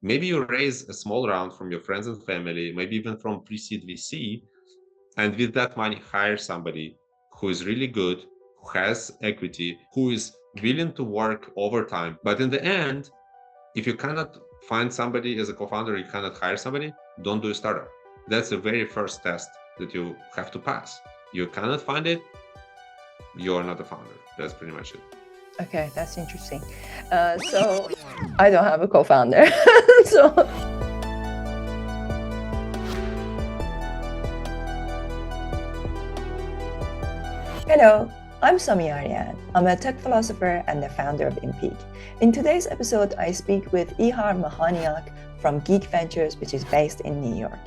Maybe you raise a small round from your friends and family, maybe even from pre-seed VC, and with that money, hire somebody who is really good, who has equity, who is willing to work overtime. But in the end, if you cannot find somebody as a co-founder, you cannot hire somebody, don't do a startup. That's the very first test that you have to pass. You cannot find it, you're not a founder. That's pretty much it. Okay, that's interesting. So I don't have a co-founder. So hello, I'm Somi Arian. I'm a tech philosopher and the founder of Impeak. In today's episode, I speak with Ihar Mahaniok from Geek Ventures, which is based in New York.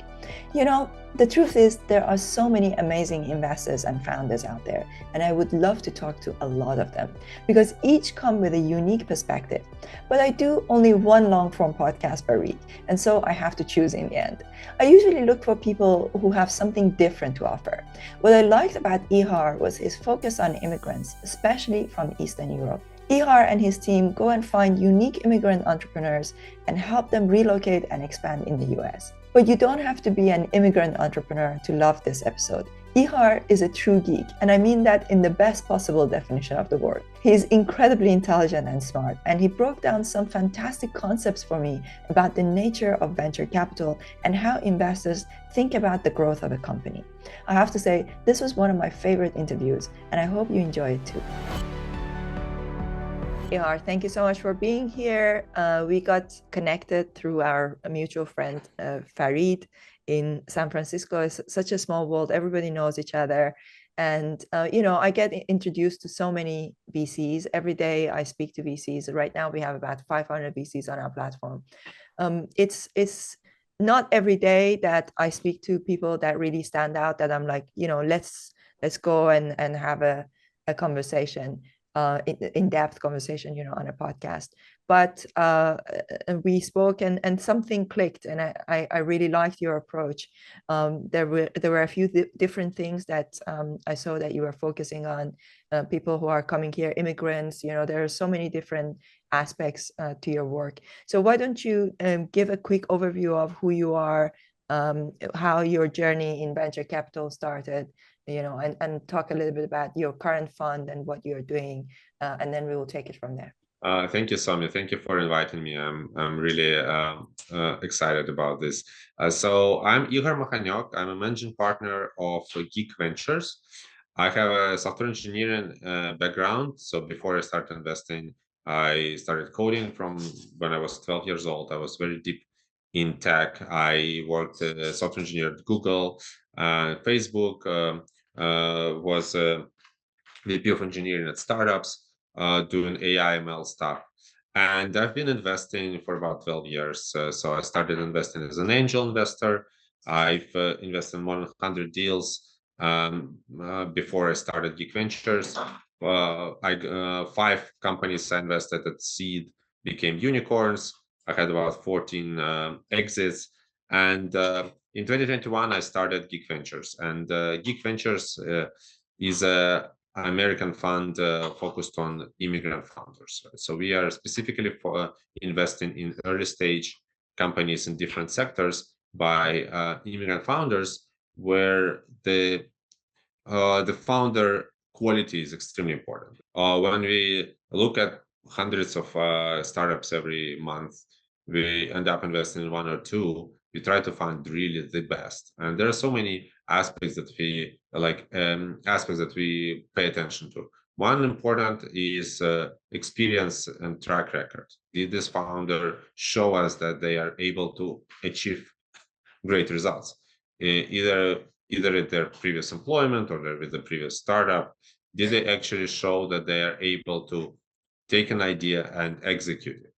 You know, the truth is there are so many amazing investors and founders out there, and I would love to talk to a lot of them because each come with a unique perspective. But I do only one long-form podcast per week, and so I have to choose in the end. I usually look for people who have something different to offer. What I liked about Ihar was his focus on immigrants, especially from Eastern Europe. Ihar and his team go and find unique immigrant entrepreneurs and help them relocate and expand in the US. But you don't have to be an immigrant entrepreneur to love this episode. Ihar is a true geek, and I mean that in the best possible definition of the word. He is incredibly intelligent and smart, and he broke down some fantastic concepts for me about the nature of venture capital and how investors think about the growth of a company. I have to say, this was one of my favorite interviews, and I hope you enjoy it too. Ihar, thank you so much for being here. We got connected through our mutual friend, Farid, in San Francisco. It's such a small world. Everybody knows each other. And, I get introduced to so many VCs. Every day I speak to VCs. Right now we have about 500 VCs on our platform. It's not every day that I speak to people that really stand out, that I'm like, let's go and have a conversation. In-depth conversation, on a podcast. But we spoke and something clicked, and I really liked your approach. There were a few different things that I saw that you were focusing on. People who are coming here, immigrants. There are so many different aspects to your work. So why don't you give a quick overview of who you are, how your journey in venture capital started, and talk a little bit about your current fund and what you're doing, and then we will take it from there. Thank you, Somi. Thank you for inviting me. I'm really excited about this. So I'm Ihar Mahaniok. I'm a managing partner of Geek Ventures. I have a software engineering background. So before I started investing, I started coding from when I was 12 years old. I was very deep in tech. I worked as a software engineer at Google, Facebook, was a VP of engineering at startups, doing AI ML stuff. And I've been investing for about 12 years. So I started investing as an angel investor. I've invested in more than 100 deals before I started Geek Ventures. 5 companies I invested at seed became unicorns. I had about 14 exits. And in 2021, I started Geek Ventures. And Geek Ventures is a American fund focused on immigrant founders. So we are specifically for investing in early stage companies in different sectors by immigrant founders, where the founder quality is extremely important. When we look at hundreds of startups every month, we end up investing in one or two. We try to find really the best, and there are so many aspects that we like, aspects that we pay attention to. One important is experience and track record. Did this founder show us that they are able to achieve great results, either at their previous employment or with the previous startup? Did they actually show that they are able to take an idea and execute it?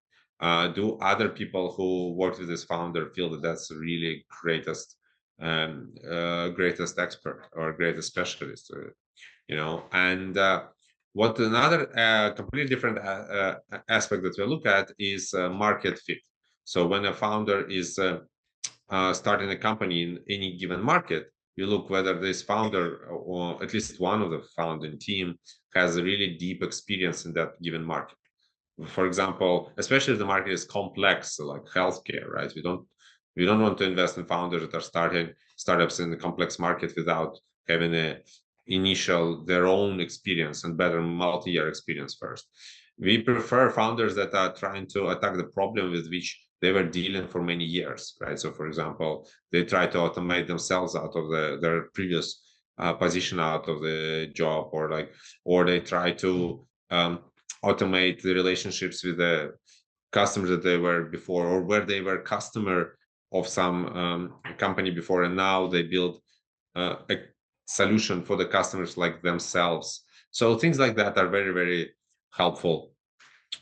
Do other people who worked with this founder feel that that's really greatest expert or greatest specialist? And what another completely different aspect that we look at is market fit. So when a founder is starting a company in any given market, you look whether this founder or at least one of the founding team has a really deep experience in that given market. For example, especially if the market is complex, so like healthcare, right? We don't want to invest in founders that are starting startups in the complex market without having their own experience and better multi-year experience first. We prefer founders that are trying to attack the problem with which they were dealing for many years, right? So, for example, they try to automate themselves out of their previous position out of the job, or they try to automate the relationships with the customers that they were before, or where they were customer of some company before, and now they build a solution for the customers like themselves. So things like that are very, very helpful.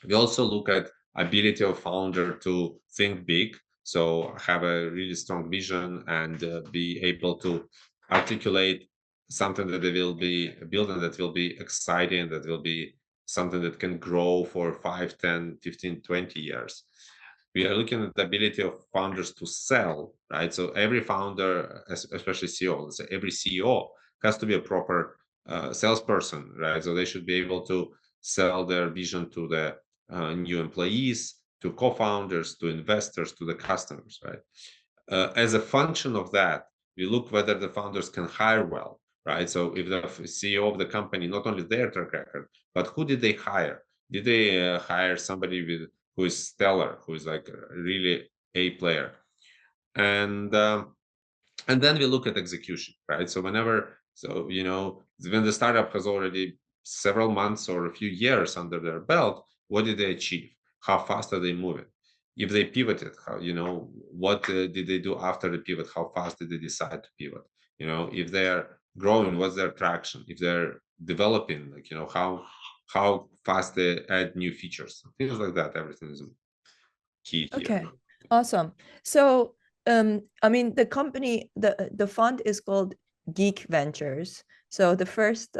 We also look at ability of founder to think big, so have a really strong vision and be able to articulate something that they will be building that will be exciting, that will be something that can grow for 5, 10, 15, 20 years. We are looking at the ability of founders to sell, right? So every founder, especially CEO, let's say every CEO has to be a proper salesperson, right? So they should be able to sell their vision to the new employees, to co-founders, to investors, to the customers, right? As a function of that, we look whether the founders can hire well, right? So if the CEO of the company, not only their track record, but who did they hire? Did they hire somebody who is stellar, who is like really a player? And then we look at execution, right? So when the startup has already several months or a few years under their belt, what did they achieve? How fast are they moving? If they pivoted, what did they do after the pivot? How fast did they decide to pivot? If they're growing, what's their traction? If they're developing, how fast they add new features, things like that. Everything is key here. Okay, awesome. So, I mean, the company, the fund is called Geek Ventures. So the first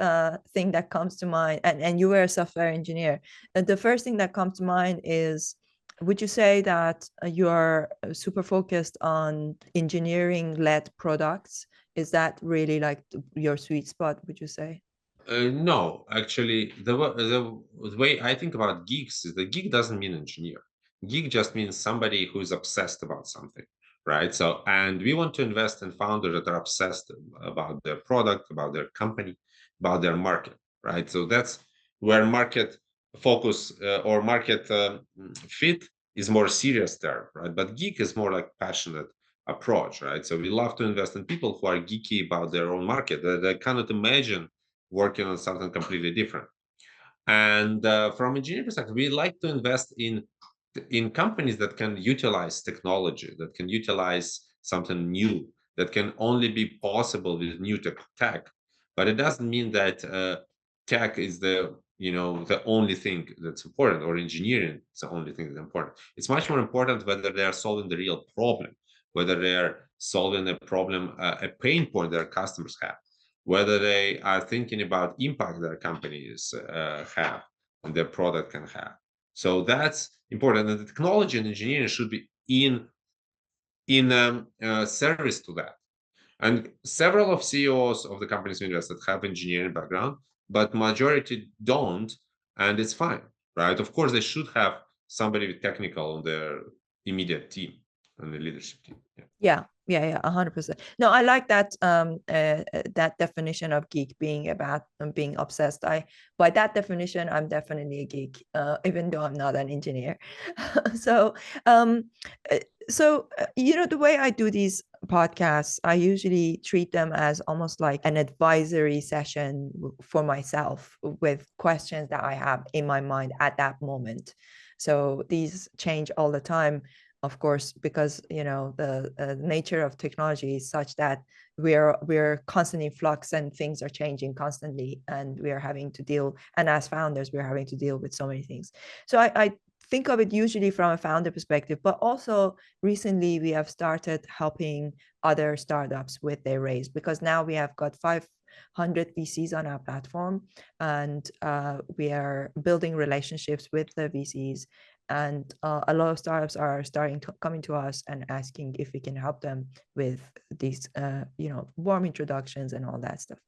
thing that comes to mind, and you were a software engineer, the first thing that comes to mind is, would you say that you are super focused on engineering-led products? Is that really like your sweet spot, would you say? No, actually, the way I think about geeks is that geek doesn't mean engineer. Geek just means somebody who is obsessed about something, right? So, and we want to invest in founders that are obsessed about their product, about their company, about their market, right? So that's where market focus or market fit is more serious there, right? But geek is more like passionate approach, right? So we love to invest in people who are geeky about their own market. They cannot imagine working on something completely different. And from engineering perspective, we like to invest in companies that can utilize technology, that can utilize something new, that can only be possible with new tech. But it doesn't mean that tech is the only thing that's important, or engineering is the only thing that's important. It's much more important whether they are solving the real problem, whether they are solving a problem, a pain point their customers have, whether they are thinking about impact their companies have and their product can have. So that's important. And the technology and engineering should be in service to that. And several of CEOs of the companies we invested have engineering background, but majority don't, and it's fine, right? Of course, they should have somebody with technical on their immediate team and the leadership team. Yeah, 100%. No, I like that definition of geek being about being obsessed. By that definition, I'm definitely a geek, even though I'm not an engineer. So, the way I do these podcasts, I usually treat them as almost like an advisory session for myself with questions that I have in my mind at that moment. So these change all the time, of course, because the nature of technology is such that we're constantly in flux and things are changing constantly, and we are having to deal, and as founders we're having to deal with so many things. So I think of it usually from a founder perspective, but also recently we have started helping other startups with their raise, because now we have got 500 VCs on our platform, and we are building relationships with the VCs And a lot of startups are coming to us and asking if we can help them with these, warm introductions and all that stuff.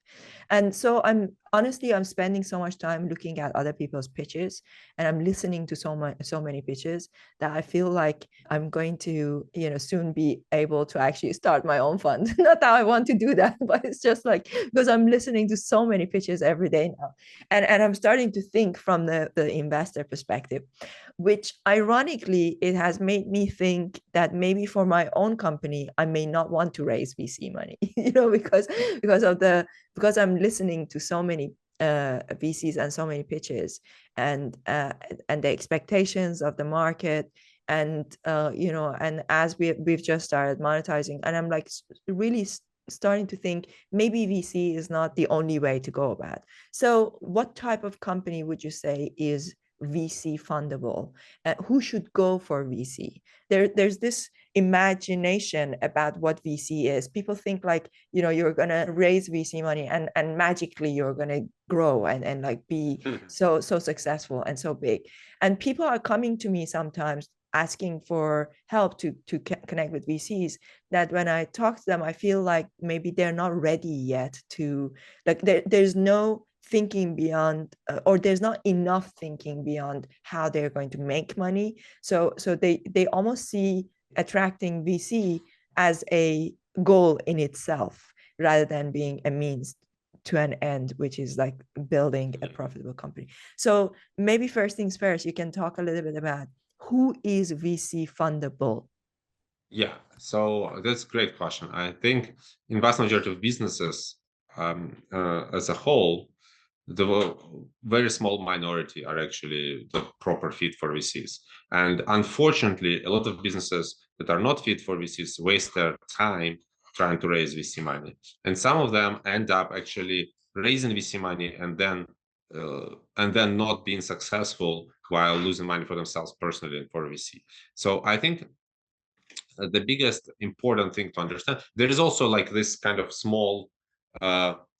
And so I'm spending so much time looking at other people's pitches, and I'm listening to so many pitches that I feel like I'm going to, soon be able to actually start my own fund. Not that I want to do that, but it's just like because I'm listening to so many pitches every day now, and I'm starting to think from the investor perspective, which ironically it has made me think that maybe for my own company I may not want to raise VC money, because I'm listening to so many VCs and so many pitches, and the expectations of the market, and and as we've just started monetizing, and I'm like really starting to think maybe VC is not the only way to go about. So what type of company would you say is VC fundable? Who should go for VC? There's this imagination about what VC is. People think like, you're gonna raise VC money and magically you're gonna grow and like be so successful and so big. And people are coming to me sometimes asking for help to connect with VCs, that when I talk to them, I feel like maybe they're not ready yet to, like, there's no thinking beyond, or there's not enough thinking beyond how they're going to make money. So they almost see attracting VC as a goal in itself, rather than being a means to an end, which is like building a profitable company. So maybe first things first, you can talk a little bit about who is VC fundable? Yeah, so that's a great question. I think in vast majority of businesses, as a whole, the very small minority are actually the proper fit for VCs. And unfortunately, a lot of businesses that are not fit for VCs waste their time trying to raise VC money. And some of them end up actually raising VC money and then not being successful while losing money for themselves personally and for VC. So I think the biggest important thing to understand, there is also like this kind of small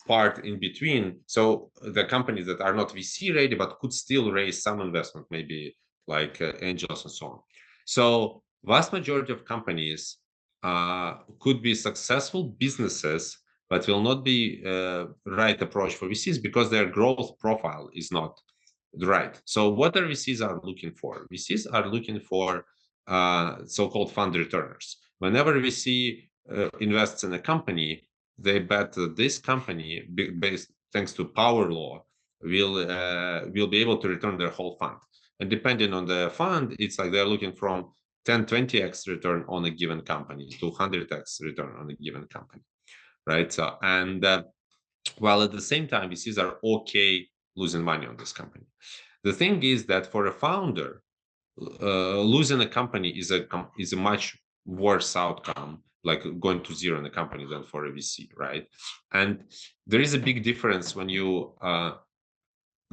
part in between. So the companies that are not VC ready but could still raise some investment, maybe like angels and so on. So vast majority of companies could be successful businesses, but will not be right approach for VCs because their growth profile is not right. So what are VCs are looking for? VCs are looking for so-called fund returners. Whenever VC invests in a company, they bet that this company, based thanks to power law, will be able to return their whole fund. And depending on the fund, it's like they're looking from 10, 20x return on a given company to 100x return on a given company, right? So, and while at the same time, VCs are okay losing money on this company. The thing is that for a founder, losing a company is a much worse outcome, like going to zero in a company, than for a VC, right? And there is a big difference when you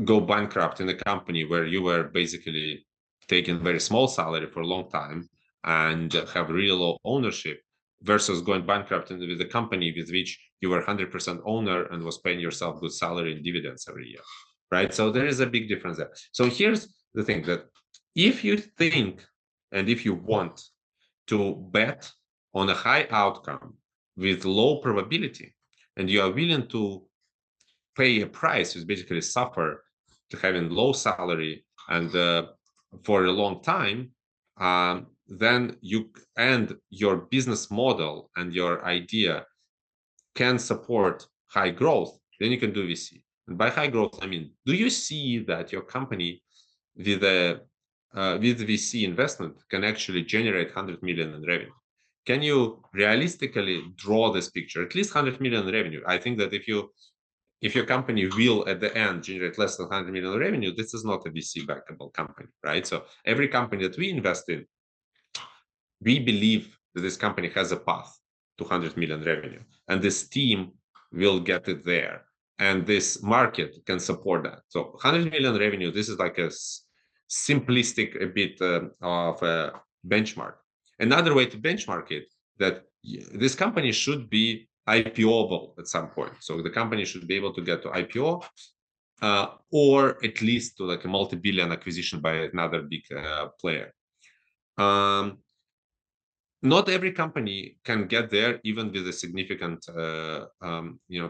go bankrupt in a company where you were basically taking very small salary for a long time and have really low ownership, versus going bankrupt with a company with which you were 100% owner and was paying yourself good salary and dividends every year, right? So there is a big difference there. So here's the thing, that if you think and if you want to bet on a high outcome with low probability, and you are willing to pay a price, is basically suffer to having low salary and for a long time, then you and your business model and your idea can support high growth, then you can do VC. And by high growth, I mean, do you see that your company with a with VC investment can actually generate 100 million in revenue? Can you realistically draw this picture? At least 100 million in revenue. I think that if your company will at the end generate less than 100 million revenue, this is not a VC backable company, right? So every company that we invest in, we believe that this company has a path to 100 million revenue, and this team will get it there, and this market can support that. So 100 million revenue, this is like a simplistic a bit of a benchmark. Another way to benchmark it, that this company should be IPOable at some point. So the company should be able to get to IPO or at least to like a multi-billion acquisition by another big player. Not every company can get there, even with a significant,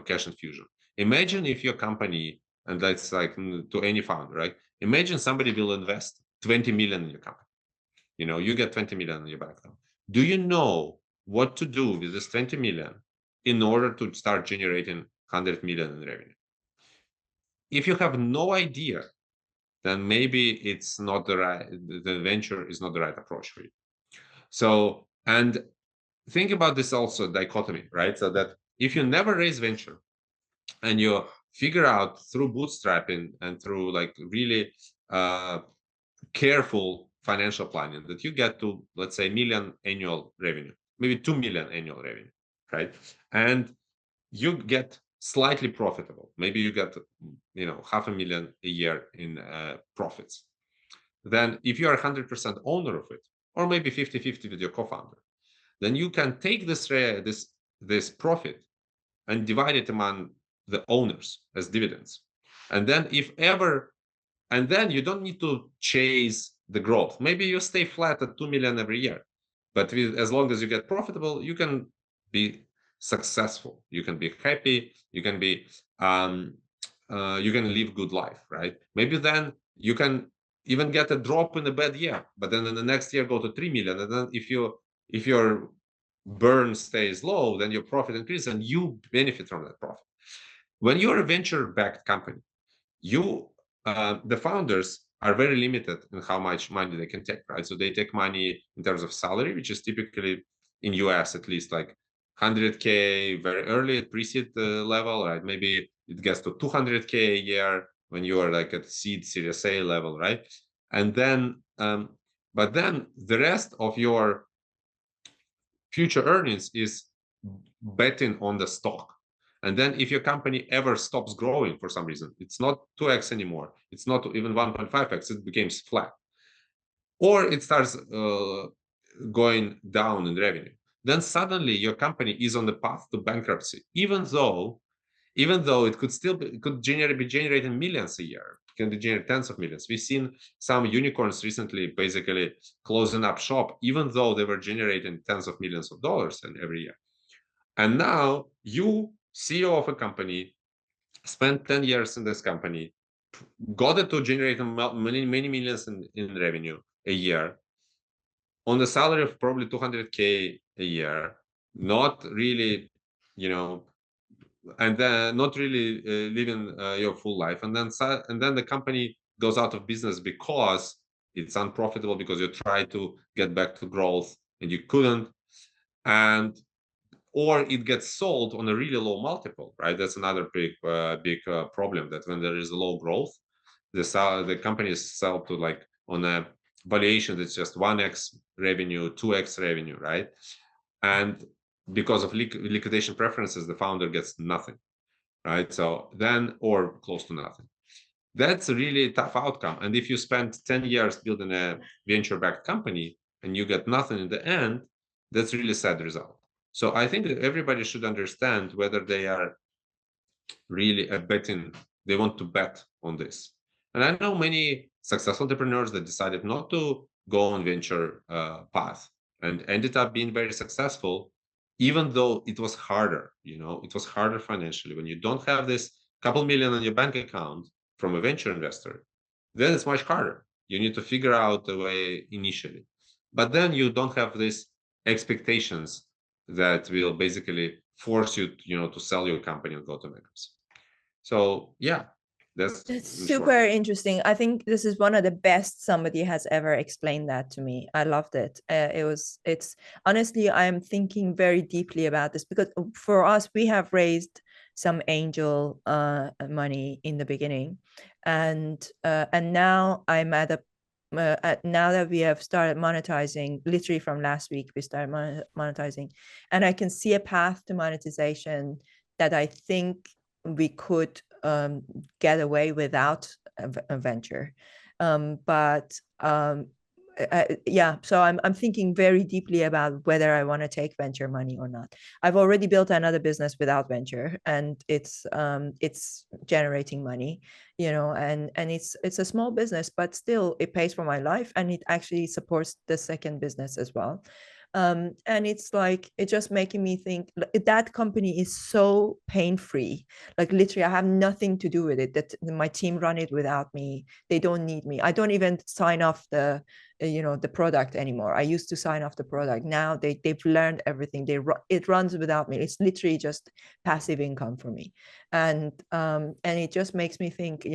cash infusion. Imagine if your company, and that's like to any founder, right? Imagine somebody will invest 20 million in your company. You get 20 million in your bank account. Do you know what to do with this 20 million in order to start generating 100 million in revenue? If you have no idea, then maybe it's not the venture is not the right approach for you. So, and think about this also dichotomy, right? So that if you never raise venture and you figure out through bootstrapping and through like really careful financial planning that you get to, let's say, million annual revenue, maybe 2 million annual revenue, right? And you get slightly profitable. Maybe you get, $500,000 a year in profits. Then if you are 100% owner of it, or maybe 50-50 with your co-founder, then you can take this profit and divide it among the owners as dividends. And then then you don't need to chase the growth. Maybe you stay flat at 2 million every year, but as long as you get profitable, you can be successful. You can be happy. You can live good life, right? Maybe then you can even get a drop in a bad year, but then in the next year go to 3 million. And then if your burn stays low, then your profit increases and you benefit from that profit. When you're a venture-backed company, the founders are very limited in how much money they can take, right? So they take money in terms of salary, which is typically in US at least like 100K very early at pre-seed level, right? Maybe it gets to 200K a year when you are like at seed Series A level, right? And then, but then the rest of your future earnings is betting on the stock. And then if your company ever stops growing for some reason, it's not 2x anymore, it's not even 1.5x, it becomes flat, or it starts going down in revenue, then suddenly your company is on the path to bankruptcy, even though it could still be generating millions a year, can be generating tens of millions. We've seen some unicorns recently basically closing up shop, even though they were generating tens of millions of dollars every year. And now you, CEO of a company, spent 10 years in this company, got it to generate many millions in revenue a year on the salary of probably 200K a year, not really, and then not really living your full life. And then the company goes out of business because it's unprofitable, because you try to get back to growth and you couldn't. Or it gets sold on a really low multiple, right? That's another big problem, that when there is low growth, the companies sell to like on a valuation that's just 1x revenue, 2x revenue, right? And because of liquidation preferences, the founder gets nothing, right? So then, or close to nothing. That's a really tough outcome. And if you spend 10 years building a venture-backed company and you get nothing in the end, that's a really sad result. So I think that everybody should understand whether they are really they want to bet on this. And I know many successful entrepreneurs that decided not to go on venture path and ended up being very successful, even though it was harder. It was harder financially. When you don't have this couple million on your bank account from a venture investor, then it's much harder. You need to figure out a way initially, but then you don't have these expectations that will basically force you, to sell your company and go to bankruptcy. So yeah, that's super interesting. I think this is one of the best somebody has ever explained that to me. I loved it. It's honestly, I'm thinking very deeply about this, because for us, we have raised some angel money in the beginning, and now I'm at a now that we have started monetizing, literally from last week, we started monetizing, and I can see a path to monetization that I think we could get away without a venture. But yeah, so I'm thinking very deeply about whether I want to take venture money or not. I've already built another business without venture, and it's generating money, and it's a small business, but still it pays for my life, and it actually supports the second business as well. And it's like it just making me think that company is so pain-free. Like literally, I have nothing to do with it. That my team run it without me. They don't need me. I don't even sign off the product anymore. I used to sign off the product. Now they've learned everything. It runs without me. It's literally just passive income for me, and it just makes me think,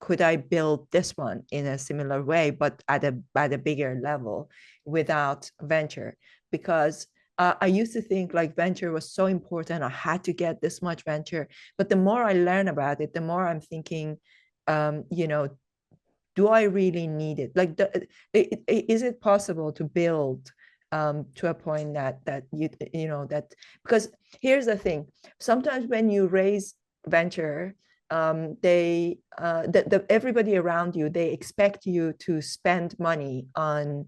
could I build this one in a similar way, but at a bigger level without venture? Because I used to think like venture was so important. I had to get this much venture, but the more I learn about it, the more I'm thinking, do I really need it? Like, is it possible to build to a point that that, because here's the thing. Sometimes when you raise venture, everybody around you, they expect you to spend money on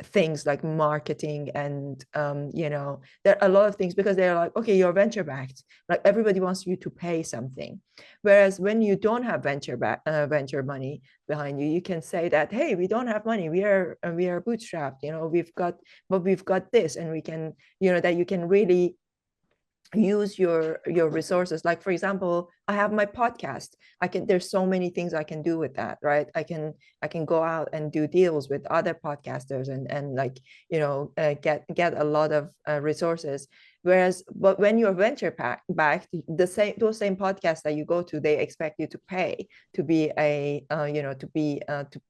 things like marketing, and there are a lot of things, because they're like, okay, you're venture backed, like everybody wants you to pay something. Whereas when you don't have venture money behind you, you can say that, hey, we don't have money, we are bootstrapped, we've got this, and we can, that you can really use your resources. Like, for example, I have my podcast. There's so many things I can do with that, right? I can go out and do deals with other podcasters, and like, get a lot of resources. But when you're venture backed, those same podcasts that you go to, they expect you to pay to be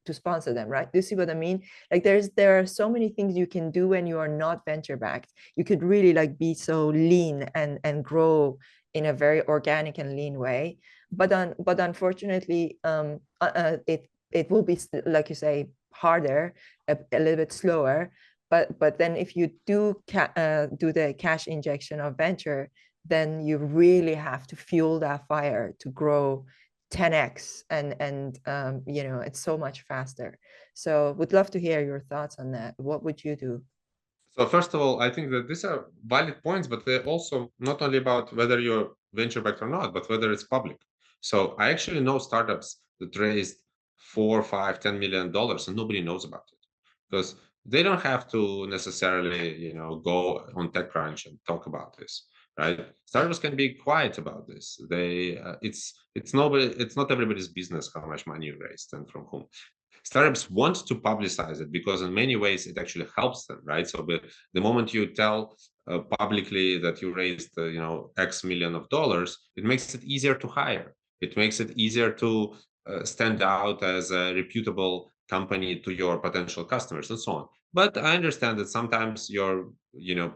to sponsor them, right? Do you see what I mean? Like, there are so many things you can do when you are not venture backed. You could really like be so lean and grow in a very organic and lean way. But unfortunately, it will be, like you say, harder, a little bit slower. But then if you do the cash injection of venture, then you really have to fuel that fire to grow 10x, and it's so much faster. So would love to hear your thoughts on that. What would you do? So first of all, I think that these are valid points, but they're also not only about whether you're venture backed or not, but whether it's public. So I actually know startups that raised four, five, $10 million, and nobody knows about it because they don't have to necessarily, go on TechCrunch and talk about this, right? Startups can be quiet about this. It's not everybody's business how much money you raised and from whom. Startups want to publicize it because in many ways it actually helps them, right? So the moment you tell publicly that you raised x million of dollars, it makes it easier to hire. It makes it easier to stand out as a reputable company to your potential customers and so on. But I understand that sometimes your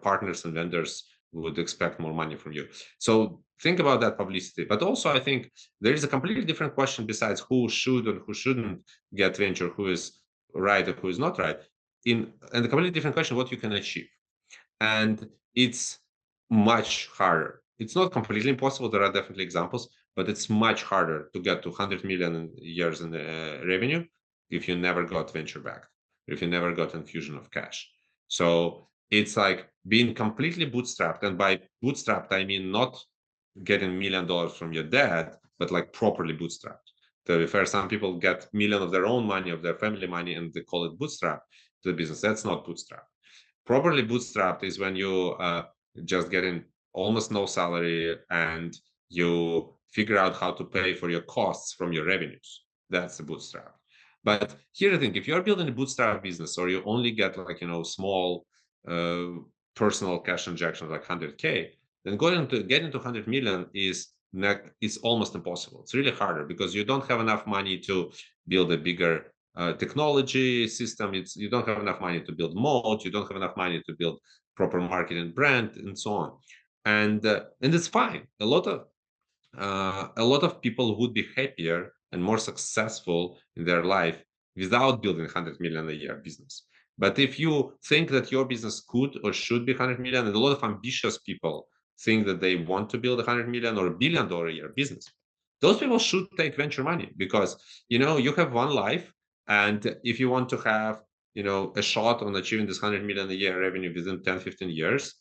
partners and vendors would expect more money from you. So think about that publicity. But also I think there is a completely different question besides who should and who shouldn't get venture, who is right and who is not right. And a completely different question, what you can achieve. And it's much harder. It's not completely impossible. There are definitely examples, but it's much harder to get to 100 million years in revenue if you never got venture backed, if you never got infusion of cash. So it's like being completely bootstrapped. And by bootstrapped, I mean not getting $1 million from your dad, but like properly bootstrapped. To be fair, some people get million of their own money, of their family money, and they call it bootstrap to the business. That's not bootstrap. Properly bootstrapped is when you just getting almost no salary and you figure out how to pay for your costs from your revenues. That's the bootstrap. But here's the thing: if you're building a bootstrap business, or you only get like small personal cash injection like 100K, then get into 100 million is almost impossible. It's really harder because you don't have enough money to build a bigger technology system. You don't have enough money to build Moat. You don't have enough money to build proper marketing brand and so on. And it's fine. A lot of people would be happier and more successful in their life without building 100 million a year business. But if you think that your business could or should be 100 million, and a lot of ambitious people think that they want to build 100 million or $1 billion a year business, those people should take venture money because you have one life. And if you want to have a shot on achieving this 100 million a year revenue within 10, 15 years,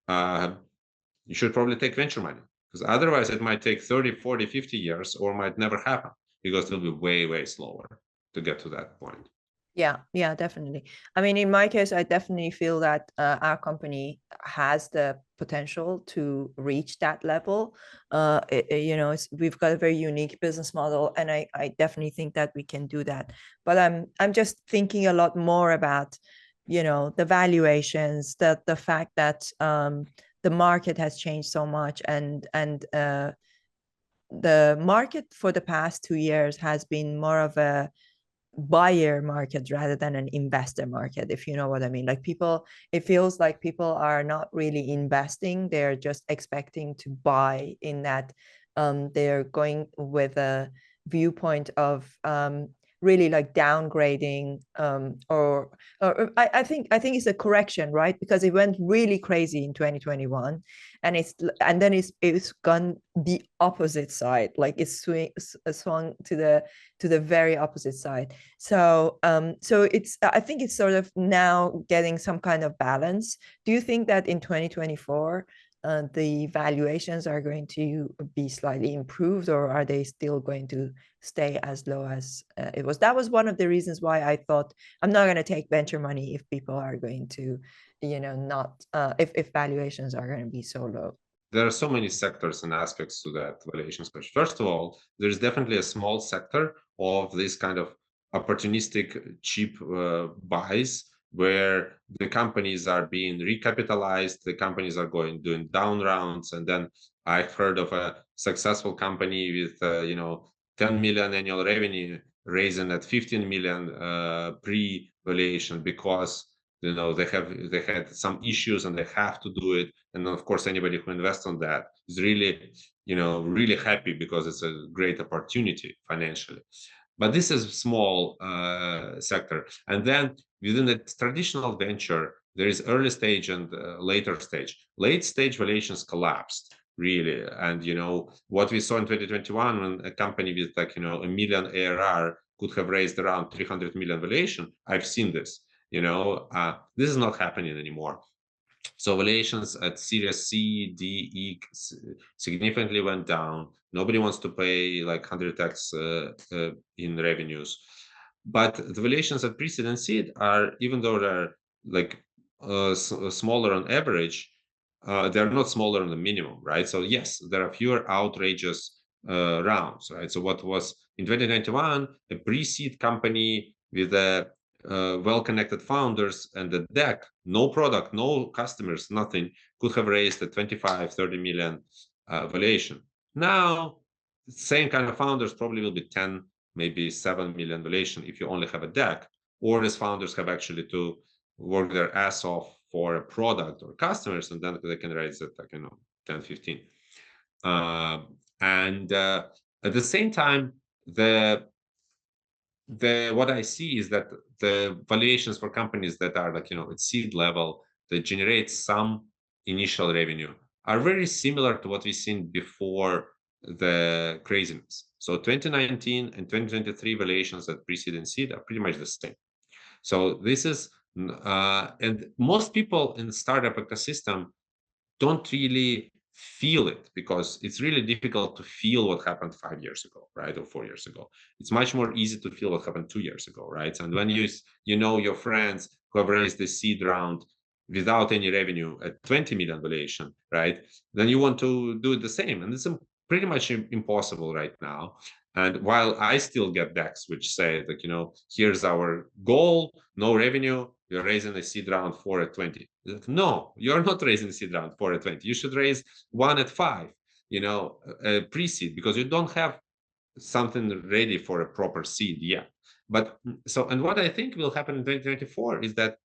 you should probably take venture money, because otherwise it might take 30, 40, 50 years, or might never happen, because it'll be way, way slower to get to that point. Yeah, definitely. I mean, in my case, I definitely feel that our company has the potential to reach that level. We've got a very unique business model, and I definitely think that we can do that. But I'm just thinking a lot more about, the valuations, the fact that the market has changed so much, and the market for the past 2 years has been more of a buyer market rather than an investor market, if you know what I mean. Like, it feels like people are not really investing, they're just expecting to buy, in that they're going with a viewpoint of really like downgrading, or I think it's a correction, right? Because it went really crazy in 2021, and then it's gone the opposite side, like it's swung to the very opposite side. So I think it's sort of now getting some kind of balance. Do you think that in 2024 the valuations are going to be slightly improved, or are they still going to stay as low as it was? That was one of the reasons why I thought I'm not going to take venture money if people are going to, not if valuations are going to be so low. There are so many sectors and aspects to that valuation question. First of all, there's definitely a small sector of this kind of opportunistic cheap buys, where the companies are being recapitalized, the companies are doing down rounds, and then I've heard of a successful company with 10 million annual revenue raising at 15 million pre-valuation, because they had some issues and they have to do it. And of course, anybody who invests on that is really really happy, because it's a great opportunity financially. But this is a small sector. And then within the traditional venture, there is early stage and later stage. Late stage valuations collapsed really. And what we saw in 2021, when a company with like a million ARR could have raised around 300 million valuation, I've seen this. This is not happening anymore. So valuations at Series C, D, E significantly went down. Nobody wants to pay like 100x in revenues. But the valuations at pre-seed and seed are, even though they're like smaller on average, they're not smaller on the minimum, right? So yes, there are fewer outrageous rounds, right? So what was in 2021 a pre-seed company with a well-connected founders and the deck, no product, no customers, nothing, could have raised a 25, 30 million valuation. Now, same kind of founders probably will be 10, maybe 7 million valuation if you only have a deck, or these founders have actually to work their ass off for a product or customers, and then they can raise it like 10, 15. And at the same time, what I see is that the valuations for companies that are like at seed level, that generate some initial revenue, are very similar to what we've seen before the craziness. So 2019 and 2023 valuations at pre-seed and seed are pretty much the same. So this is and most people in the startup ecosystem don't really feel it, because it's really difficult to feel what happened 5 years ago, right, or 4 years ago. It's much more easy to feel what happened 2 years ago, right? And when you know your friends who have raised the seed round without any revenue at 20 million valuation, right, then you want to do the same, and it's pretty much impossible right now. And while I still get decks which say that, here's our goal, no revenue, you're raising a seed round 4 at 20. No, you're not raising a seed round 4 at 20. You should raise 1 at 5, pre-seed, because you don't have something ready for a proper seed yet. But and what I think will happen in 2024 is that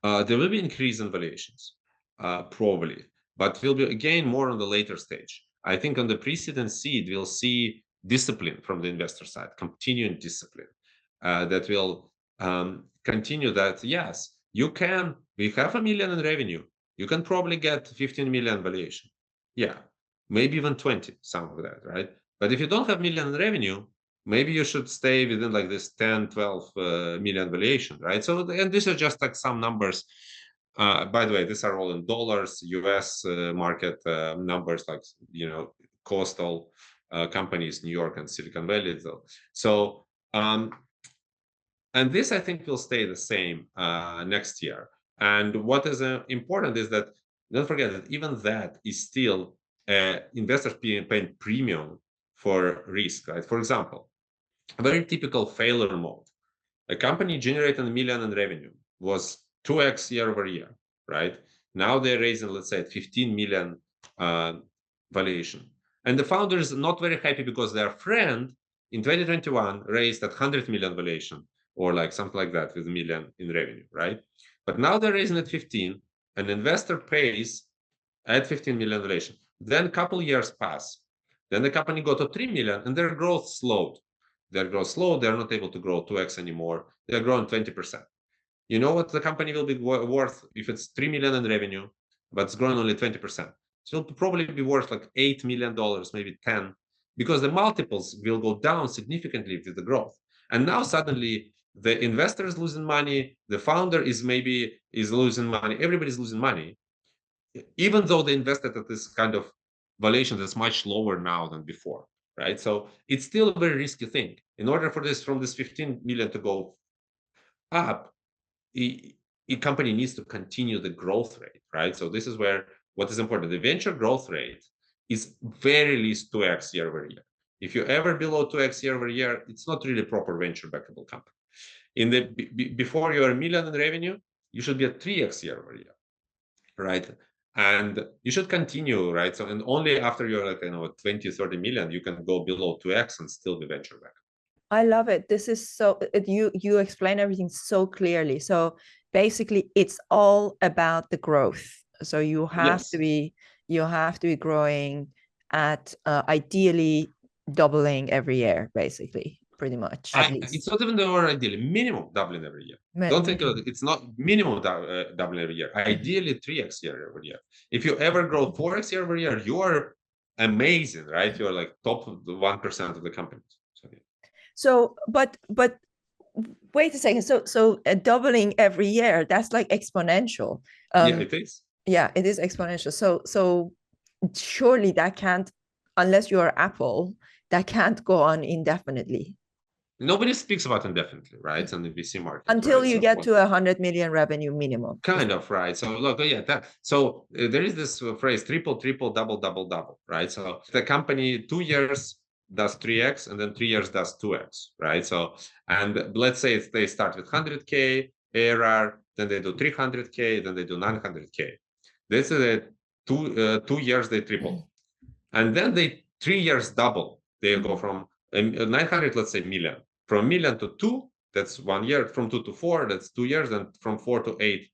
there will be increase in valuations, probably, but will be again more on the later stage. I think on the pre-seed and seed, we'll see discipline from the investor side, continuing discipline that will continue that. Yes, we have $1 million in revenue. You can probably get 15 million valuation. Yeah, maybe even 20, some of that, right? But if you don't have million in revenue, maybe you should stay within like this 10, 12 million valuation, right? So, and these are just like some numbers. By the way, these are all in dollars, US market numbers, like, coastal companies, New York and Silicon Valley. So, and this, I think, will stay the same next year. And what is important is that, don't forget that even that is still investors paying premium for risk, right? For example, a very typical failure mode. A company generating $1 million in revenue was 2x year over year, right? Now they're raising, let's say, 15 million valuation. And the founder is not very happy because their friend in 2021 raised at 100 million valuation, or like something like that, with a million in revenue, right? But now they're raising at 15, an investor pays at 15 million valuation. Then a couple years pass. Then the company got to 3 million and their growth slowed. Their growth slowed. They're not able to grow 2x anymore. They're growing 20%. You know what the company will be worth if it's 3 million in revenue, but it's growing only 20%? So it'll probably be worth like $8 million, maybe 10, because the multiples will go down significantly with the growth. And now suddenly the investor is losing money, the founder is losing money, everybody's losing money, even though they invested at this kind of valuation that's much lower now than before, right? So it's still a very risky thing. In order for this, from this 15 million to go up, a company needs to continue the growth rate, right? So this is where what is important. The venture growth rate is very least 2x year over year. If you're ever below 2x year over year, it's not really proper venture backable company. In the before you're $1 million in revenue, you should be at 3x year over year, right? And you should continue, right? So, and only after you're like, 20, 30 million, you can go below 2x and still be venture back. I love it. This is so, you explain everything so clearly. So basically it's all about the growth. So you have to be growing at ideally doubling every year, basically, pretty much, at least. It's not even the word ideally, minimum doubling every year. Don't think it's not minimum doubling every year. Ideally 3x year over year. If you ever grow 4x year over year, you are amazing, right? You're like top 1% of the companies. So, yeah. So, but wait a second. So doubling every year, that's like exponential. Yeah, it is. Yeah, it is exponential. So surely that can't, unless you're Apple, that can't go on indefinitely. Nobody speaks about indefinitely, right? On the VC market. Until right? you get to 100 million revenue minimum. Kind of, right? So look, yeah, so there is this phrase, triple, triple, double, double, double, right? So the company 2 years does 3x and then 3 years does 2x, right? So, and let's say they start with 100K ARR, then they do 300K, then they do 900K. This is a 2 years they triple. And then they 3 years double. They go from 900, let's say million, from million to 2, that's 1 year, from 2 to 4, that's 2 years, and from 4 to 8,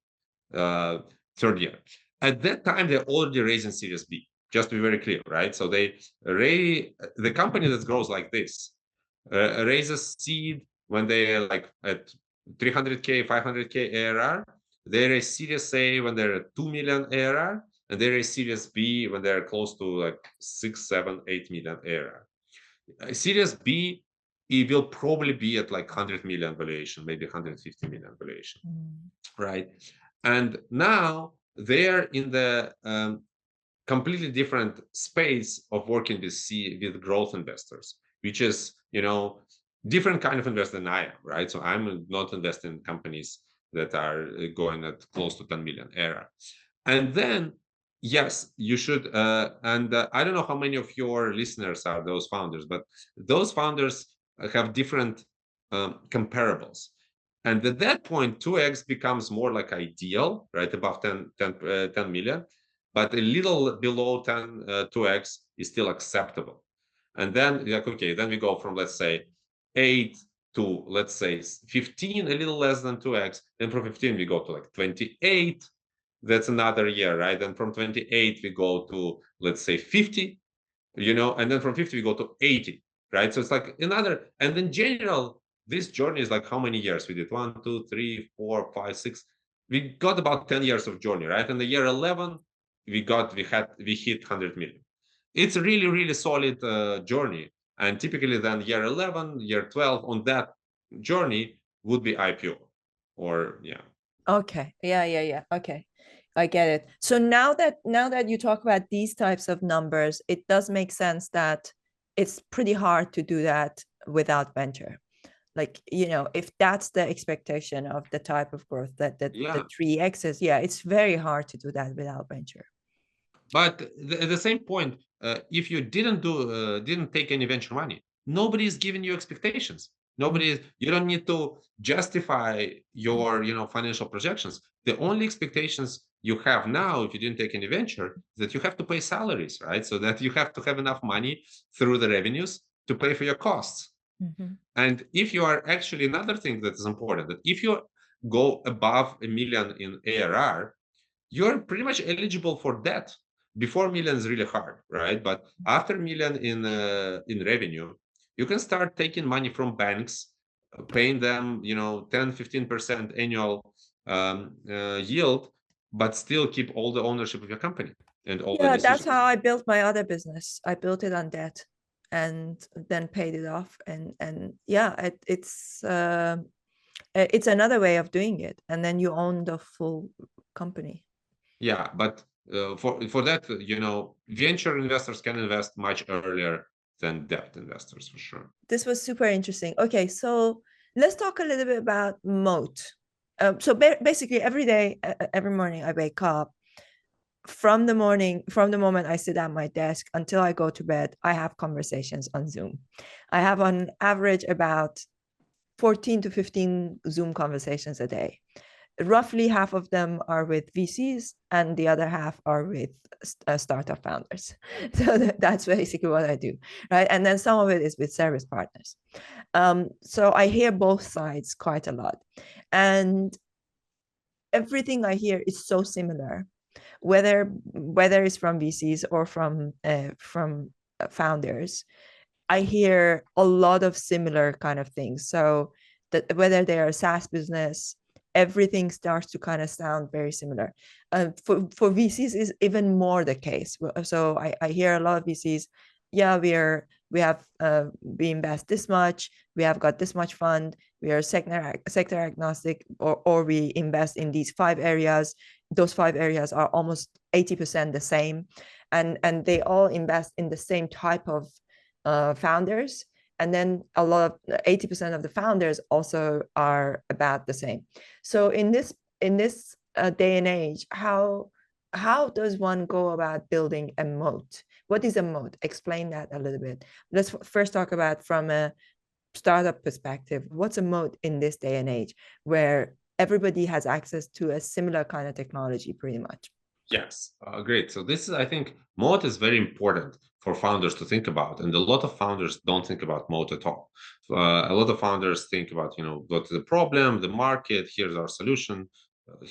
third year. At that time, they're already raising Series B, just to be very clear, right? So the company that grows like this raises seed when they're like at 300K, 500K ARR. They raise Series A when they're at 2 million ARR, and they raise Series B when they're close to like 6, 7, 8 million ARR. Series B, it will probably be at like 100 million valuation, maybe 150 million valuation, right? And now they're in the completely different space of working with growth investors, which is, different kind of investor than I am, right? So I'm not investing in companies that are going at close to 10 million ARR. And then, yes, you should, and I don't know how many of your listeners are those founders, but those founders have different comparables. And at that point, 2x becomes more like ideal, right? Above 10 million, but a little below 2x is still acceptable. And then, like, okay, then we go from, let's say, 8 to, let's say, 15, a little less than 2x. Then from 15, we go to like 28. That's another year, right? And from 28, we go to, let's say, 50, and then from 50, we go to 80, right? So it's like another, and in general, this journey is like how many years we did? 1, 2, 3, 4, 5, 6. We got about 10 years of journey, right? And the year 11, we hit 100 million. It's a really, really solid journey. And typically then year 11, year 12 on that journey would be IPO or yeah. Okay. Yeah. Okay. I get it. So now that you talk about these types of numbers, it does make sense that it's pretty hard to do that without venture. Like, if that's the expectation of the type of growth that the Yeah. 3x's, yeah, it's very hard to do that without venture. But at the same point, if you didn't take any venture money, nobody is giving you expectations. You don't need to justify your, financial projections. The only expectations you have now, if you didn't take any venture, that you have to pay salaries, right? So that you have to have enough money through the revenues to pay for your costs. Mm-hmm. And if you are actually another thing that is important, that if you go above 1 million in ARR, you're pretty much eligible for debt. Before million is really hard, right? But after million in revenue, you can start taking money from banks, paying them 10-15% annual yield, but still keep all the ownership of your company and all the Yeah, that's decisions. how I built my other business. I built it on debt and then paid it off. And yeah, it's another way of doing it. And then you own the full company. Yeah, but for that, venture investors can invest much earlier than debt investors for sure. This was super interesting. Okay, so let's talk a little bit about Moat. So basically, every day, every morning, I wake up. From the moment I sit at my desk until I go to bed, I have conversations on Zoom. I have on average about 14 to 15 Zoom conversations a day. Roughly half of them are with VCs and the other half are with startup founders. So that's basically what I do, right? And then some of it is with service partners. So I hear both sides quite a lot. And everything I hear is so similar, whether it's from VCs or from founders. I hear a lot of similar kind of things. So that whether they are a SaaS business, everything starts to kind of sound very similar. For VCs is even more the case. So I hear a lot of VCs, yeah, we invest this much, we have got this much fund, we are sector agnostic, or we invest in these 5 areas. Those 5 areas are almost 80% the same, and they all invest in the same type of founders. And then a lot of 80% of the founders also are about the same. So in this day and age, how does one go about building a moat? What is a moat? Explain that a little bit. Let's first talk about from a startup perspective. What's a moat in this day and age where everybody has access to a similar kind of technology pretty much? Yes, great. So this is, I think, moat is very important for founders to think about, and a lot of founders don't think about moat at all. A lot of founders think about, what's the problem, the market, here's our solution,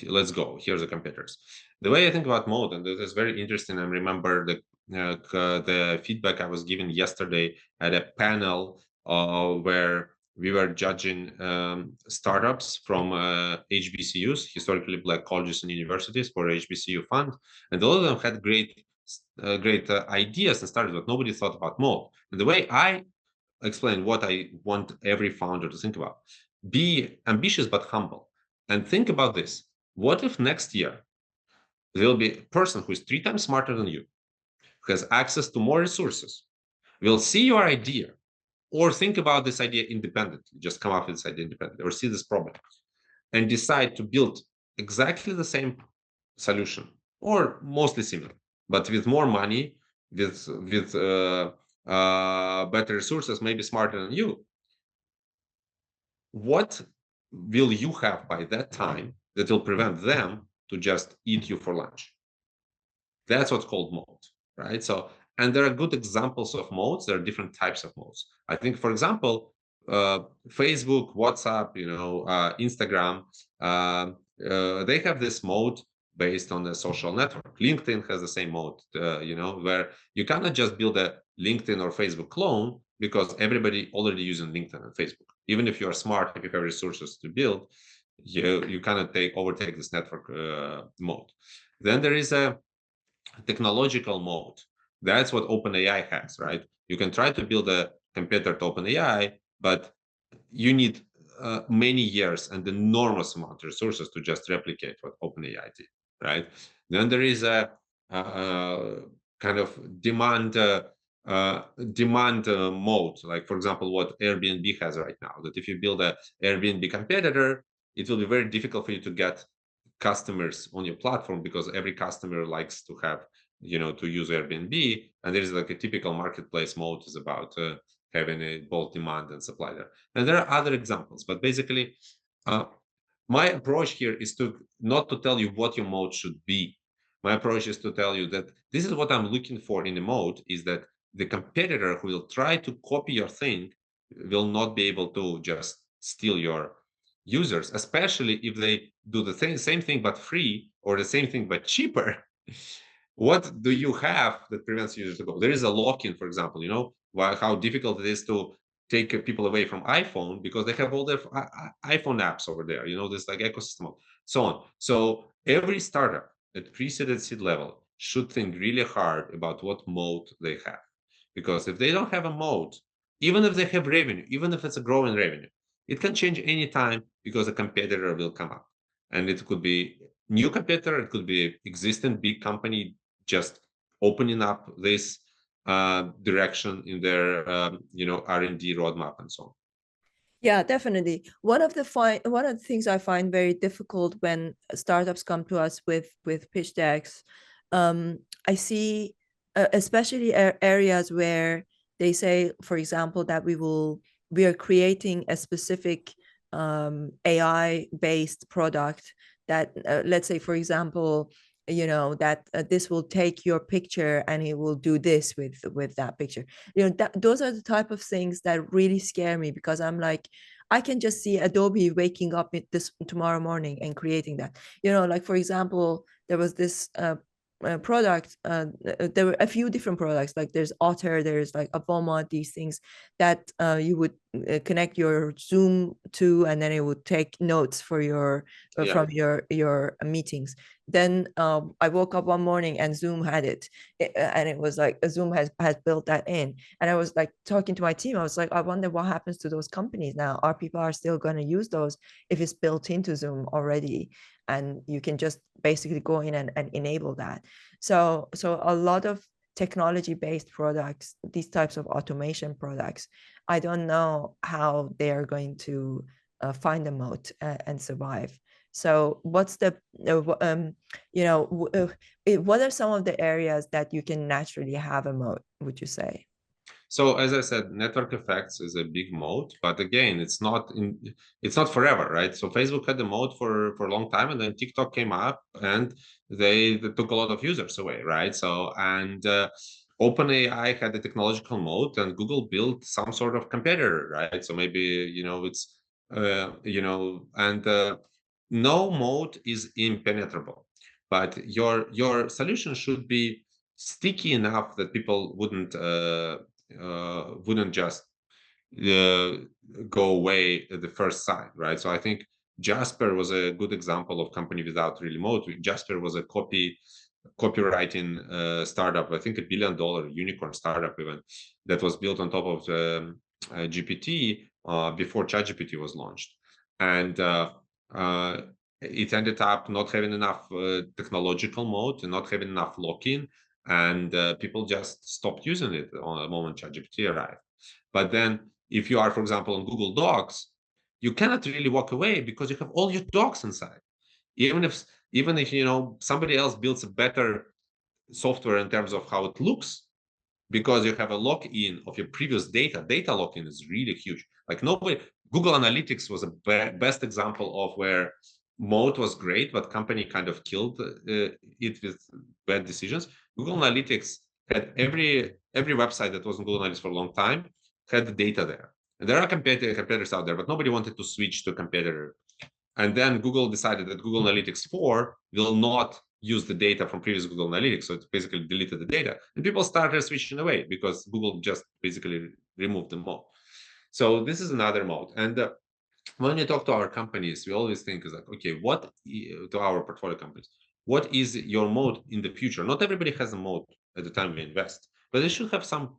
let's go, here's the competitors. The way I think about moat, and this is very interesting, I remember the feedback I was given yesterday at a panel where we were judging startups from HBCUs, historically black colleges and universities, for HBCU fund, and all of them had great ideas and started, but nobody thought about moat. And the way I explain what I want every founder to think about: be ambitious but humble, and think about this: what if next year there will be a person who is 3 times smarter than you, who has access to more resources, will see your idea, or think about this idea independently, just come up with this idea independently, or see this problem and decide to build exactly the same solution or mostly similar, but with more money, with better resources, maybe smarter than you. What will you have by that time that will prevent them to just eat you for lunch? That's what's called moat, right? So, and there are good examples of moats. There are different types of moats. I think, for example, Facebook, WhatsApp, Instagram, they have this moat based on the social network. LinkedIn has the same moat, where you cannot just build a LinkedIn or Facebook clone because everybody already using LinkedIn and Facebook. Even if you are smart, if you have resources to build, you cannot overtake this network moat. Then there is a technological moat. That's what OpenAI has, right? You can try to build a competitor to OpenAI, but you need many years and enormous amount of resources to just replicate what OpenAI did, right? Then there is a kind of demand mode, like for example, what Airbnb has right now. That if you build a Airbnb competitor, it will be very difficult for you to get customers on your platform because every customer likes to have to use Airbnb, and there is like a typical marketplace mode is about having a both demand and supply there. And there are other examples, but basically, my approach here is to not to tell you what your mode should be. My approach is to tell you that this is what I'm looking for in a mode, is that the competitor who will try to copy your thing will not be able to just steal your users, especially if they do the same thing but free, or the same thing but cheaper. What do you have that prevents users to go? There is a lock-in, for example, how difficult it is to take people away from iPhone because they have all their iPhone apps over there, this like ecosystem, so on. So every startup at pre-seed seed level should think really hard about what mode they have. Because if they don't have a mode, even if they have revenue, even if it's a growing revenue, it can change anytime because a competitor will come up. And it could be new competitor, it could be existing big company just opening up this direction in their R&D roadmap and so on. Yeah, definitely. One of the things I find very difficult when startups come to us with pitch decks, I see especially areas where they say, for example, that we are creating a specific AI-based product that, let's say, for example, that this will take your picture and it will do this with that picture. Those are the type of things that really scare me, because I'm like, I can just see Adobe waking up this tomorrow morning and creating that. Like for example, there was this product, there were a few different products, like there's Otter, there's like Aboma, these things that you would connect your Zoom to, and then it would take notes for your from your meetings. Then I woke up one morning and Zoom had it, and it was like Zoom has built that in. And I was like talking to my team, I was like, I wonder what happens to those companies now. Are people still going to use those if it's built into Zoom already, and you can just basically go in and enable that? So a lot of technology based products, these types of automation products, I don't know how they are going to find a moat and survive. So what's the what are some of the areas that you can naturally have a moat, would you say? So as I said, network effects is a big moat, but again, it's not forever, right? So Facebook had the moat for a long time, and then TikTok came up and they took a lot of users away, right? So and OpenAI had the technological moat, and Google built some sort of competitor, right? So maybe it's and no moat is impenetrable, but your solution should be sticky enough that people wouldn't just go away at the first sign, right? So I think Jasper was a good example of company without really moat. Jasper was a copywriting startup, I think $1 billion unicorn startup even, that was built on top of GPT before ChatGPT was launched. And it ended up not having enough technological moat and not having enough lock-in, and people just stopped using it on the moment ChatGPT arrived. But then if you are, for example, on Google Docs, you cannot really walk away because you have all your docs inside. Even if somebody else builds a better software in terms of how it looks, because you have a lock-in of your previous data lock-in is really huge. Like Google Analytics was a best example of where Moat was great, but company kind of killed it with bad decisions. Google Analytics had every website that was on Google Analytics for a long time had the data there. And there are competitors out there, but nobody wanted to switch to a competitor. And then Google decided that Google Analytics 4 will not use the data from previous Google Analytics. So it basically deleted the data. And people started switching away because Google just basically removed the moat. So this is another moat. And when you talk to our companies, we always think is like, okay, to our portfolio companies, what is your moat in the future? Not everybody has a moat at the time we invest, but they should have some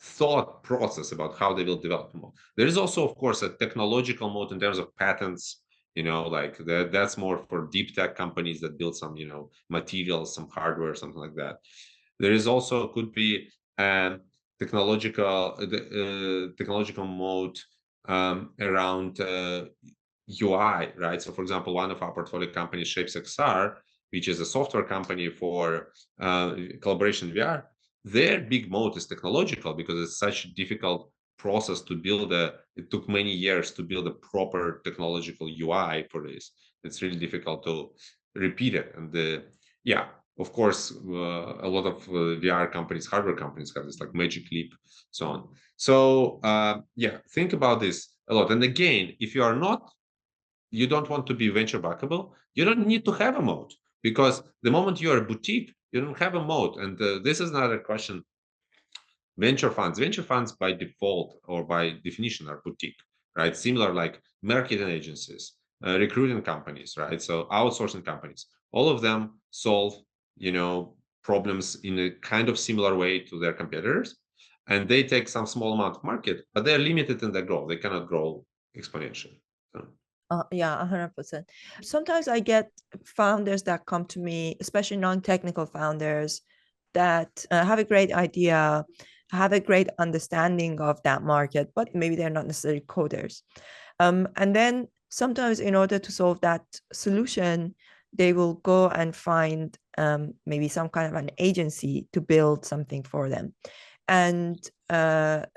thought process about how they will develop Moat. There is also, of course, a technological moat in terms of patents. Like that's more for deep tech companies that build some, materials, some hardware, something like that. There is also could be technological moat around UI, right? So, for example, one of our portfolio companies, ShapesXR, which is a software company for collaboration VR, their big moat is technological because it's such a difficult process to build it took many years to build a proper technological UI for this. It's really difficult to repeat it. And yeah, of course, a lot of VR companies, hardware companies have this like Magic Leap, so on. So yeah, think about this a lot. And again, if you don't want to be venture backable, you don't need to have a moat, because the moment you are a boutique, you don't have a moat. And this is not a question. Venture funds by default or by definition are boutique, right? Similar like marketing agencies, recruiting companies, right? So outsourcing companies, all of them solve, problems in a kind of similar way to their competitors. And they take some small amount of market, but they're limited in their growth. They cannot grow exponentially. So. Yeah, 100%. Sometimes I get founders that come to me, especially non-technical founders, that have a great idea, have a great understanding of that market, but maybe they're not necessarily coders. And then sometimes in order to solve that solution, they will go and find maybe some kind of an agency to build something for them. And then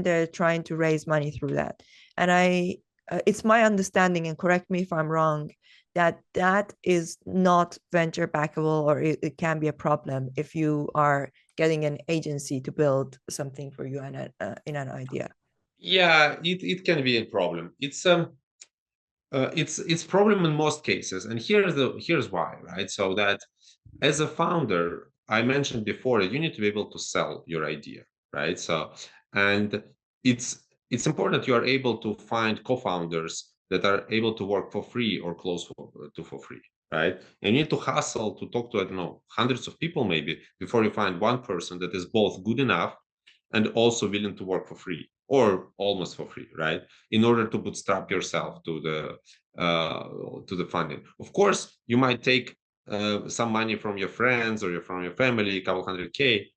they're trying to raise money through that. And it's my understanding, and correct me if I'm wrong, that is not venture backable, or it can be a problem if you are getting an agency to build something for you in an idea. Yeah, it can be a problem. It's problem in most cases, and here's why, right? So that as a founder, I mentioned before that you need to be able to sell your idea, right? So, and it's important you are able to find co-founders that are able to work for free or close to for free, right? And you need to hustle to talk to, I don't know, hundreds of people maybe before you find one person that is both good enough and also willing to work for free or almost for free, right? In order to bootstrap yourself to the funding. Of course, you might take some money from your friends or from your family, a couple hundred K,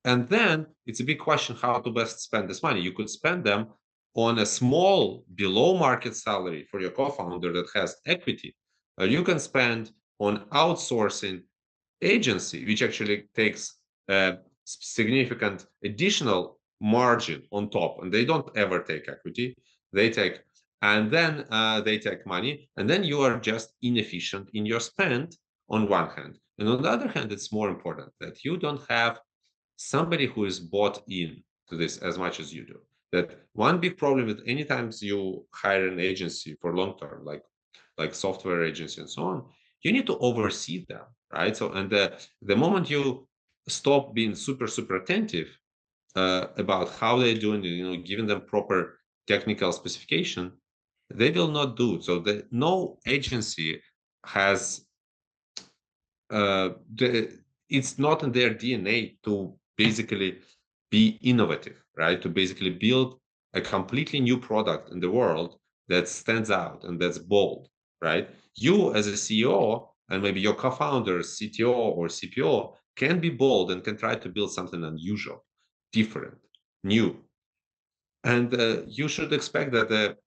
and then it's a big question how to best spend this money. You could spend them on a small below market salary for your co-founder that has equity, or you can spend on outsourcing agency, which actually takes a significant additional margin on top, and they don't ever take equity. They take, and then they take money, and then you are just inefficient in your spend on one hand. And on the other hand, it's more important that you don't have somebody who is bought in to this as much as you do. That one big problem with any times you hire an agency for long term, like software agency and so on, you need to oversee them, right? So, and the moment you stop being super attentive about how they're doing it, giving them proper technical specification, they will not do it. So no agency has it's not in their DNA to basically be innovative, right? To basically build a completely new product in the world that stands out and that's bold, right? You as a CEO and maybe your co-founder, CTO or CPO can be bold and can try to build something unusual, different, new. And you should expect that the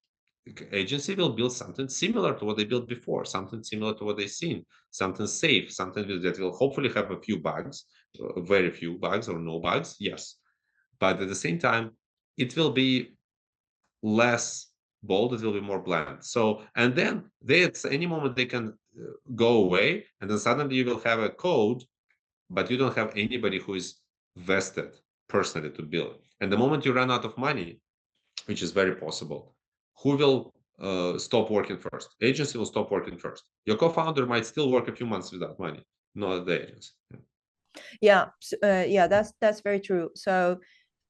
agency will build something similar to what they built before, something similar to what they've seen, something safe, something that will hopefully have a few bugs, very few bugs or no bugs, yes. But at the same time, it will be less bold, it will be more bland. So, and then they at any moment they can go away, and then suddenly you will have a code, but you don't have anybody who is vested personally to build. And the moment you run out of money, which is very possible, who will stop working first? Agency will stop working first. Your co-founder might still work a few months without money, not the agency. Yeah, that's very true. So,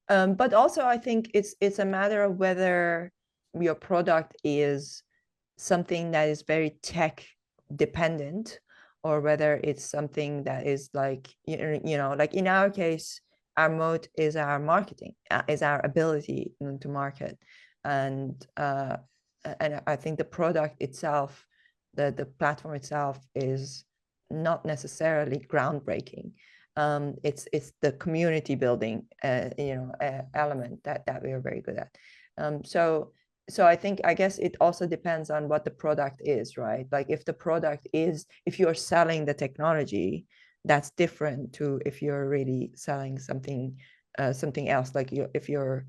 but also I think it's a matter of whether your product is something that is very tech dependent, or whether it's something that is like, like in our case, our moat is our marketing, is our ability to market. And I think the product itself, the platform itself is not necessarily groundbreaking. It's the community building, element that we are very good at. So I guess it also depends on what the product is, right? Like if the product is, if you're selling the technology, that's different to if you're really selling something else. Like if your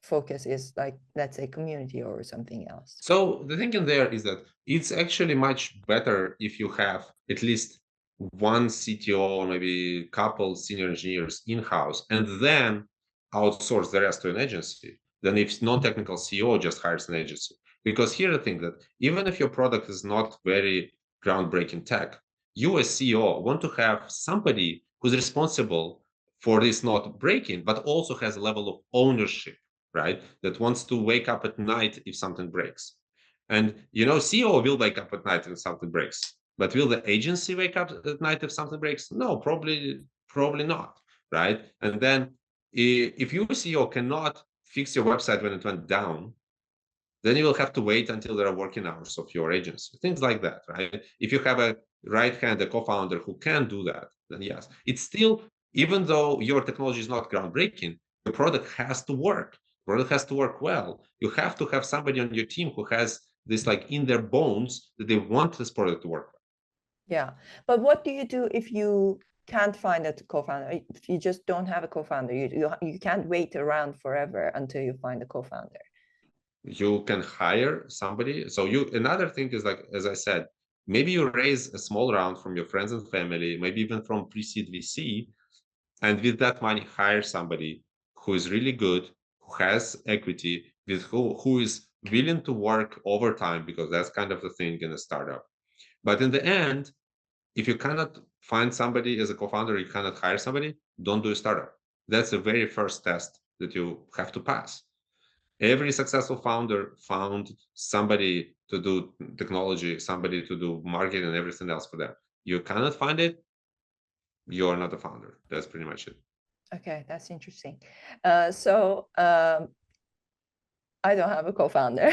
focus is like, let's say, community or something else. So the thing in there is that it's actually much better if you have at least one CTO or maybe a couple senior engineers in-house and then outsource the rest to an agency than if non-technical CEO just hires an agency. Because here the thing that even if your product is not very groundbreaking tech, you as CEO want to have somebody who's responsible for this not breaking, but also has a level of ownership, right? That wants to wake up at night if something breaks. And CEO will wake up at night if something breaks. But will the agency wake up at night if something breaks? No, probably not, right? And then if your CEO cannot fix your website when it went down, then you will have to wait until there are working hours of your agency, things like that, right? If you have a right-hand, a co-founder who can do that, then yes. It's still, even though your technology is not groundbreaking, the product has to work. The product has to work well. You have to have somebody on your team who has this like in their bones that they want this product to work. Yeah, but what do you do if you can't find a co-founder? If you just don't have a co-founder, you can't wait around forever until you find a co-founder. You can hire somebody. So another thing is, like, as I said, maybe you raise a small round from your friends and family, maybe even from pre-seed VC, and with that money hire somebody who is really good, who has equity, with who is willing to work overtime, because that's kind of the thing in a startup. But in the end, if you cannot find somebody as a co-founder, you cannot hire somebody, don't do a startup. That's the very first test that you have to pass. Every successful founder found somebody to do technology, somebody to do marketing and everything else for them. You cannot find it, you're not a founder. That's pretty much it. Okay, that's interesting. I don't have a co-founder.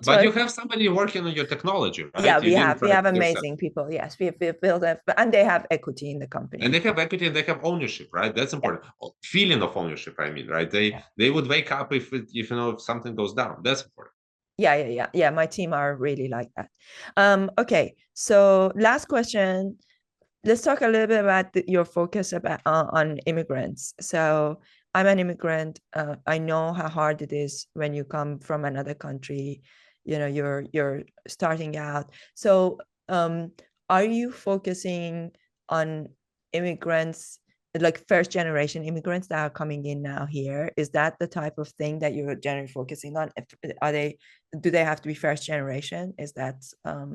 But you have somebody working on your technology, right? Yeah, we have amazing people. Yes, we built it, and they have equity in the company. And they have equity and they have ownership, right? That's important. Yeah. Feeling of ownership, I mean, right? They would wake up if something goes down. That's important. Yeah. My team are really like that. Okay, so last question. Let's talk a little bit about your focus on immigrants. So I'm an immigrant. I know how hard it is when you come from another country. You're starting out. So are you focusing on immigrants, like first generation immigrants that are coming in now here? Is that the type of thing that you're generally focusing on? Do they have to be first generation? Is that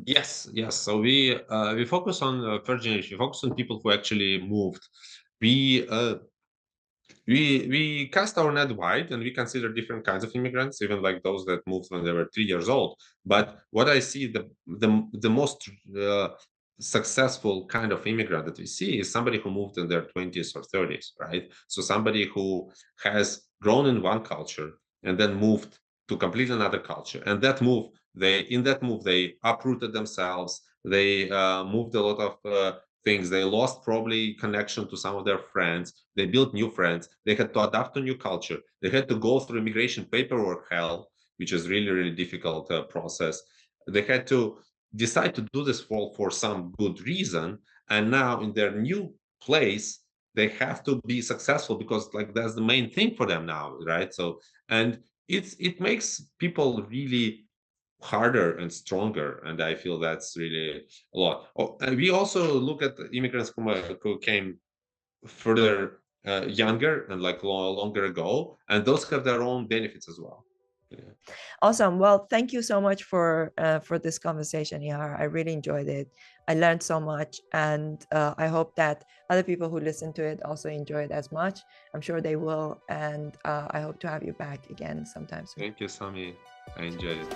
Yes. So we focus on first generation. We focus on people who actually moved. We cast our net wide, and we consider different kinds of immigrants, even like those that moved when they were 3 years old. But what I see, the most successful kind of immigrant that we see is somebody who moved in their 20s or 30s, right? So somebody who has grown in one culture and then moved to completely another culture, and in that move they uprooted themselves. They moved a lot of things. They lost probably connection to some of their friends. They built new friends. They had to adapt to new culture. They had to go through immigration paperwork hell, which is really, really difficult process. They had to decide to do this for some good reason. And now in their new place, they have to be successful because like that's the main thing for them now, right? So, and it makes people really harder and stronger, and I feel that's really a lot. And we also look at immigrants who came further younger and like longer ago, and those have their own benefits as well. Yeah. Awesome. Well, thank you so much for this conversation, Ihar. I really enjoyed it. I learned so much, and I hope that other people who listen to it also enjoy it as much. I'm sure they will, and I hope to have you back again sometime soon. Thank you, Somi. I enjoyed it.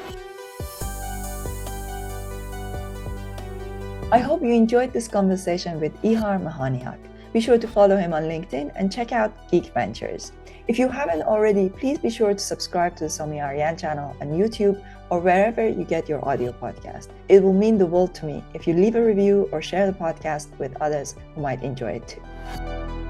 I hope you enjoyed this conversation with Ihar Mahaniok. Be sure to follow him on LinkedIn and check out Geek Ventures. If you haven't already, please be sure to subscribe to the Somi Arian channel on YouTube or wherever you get your audio podcast. It will mean the world to me if you leave a review or share the podcast with others who might enjoy it too.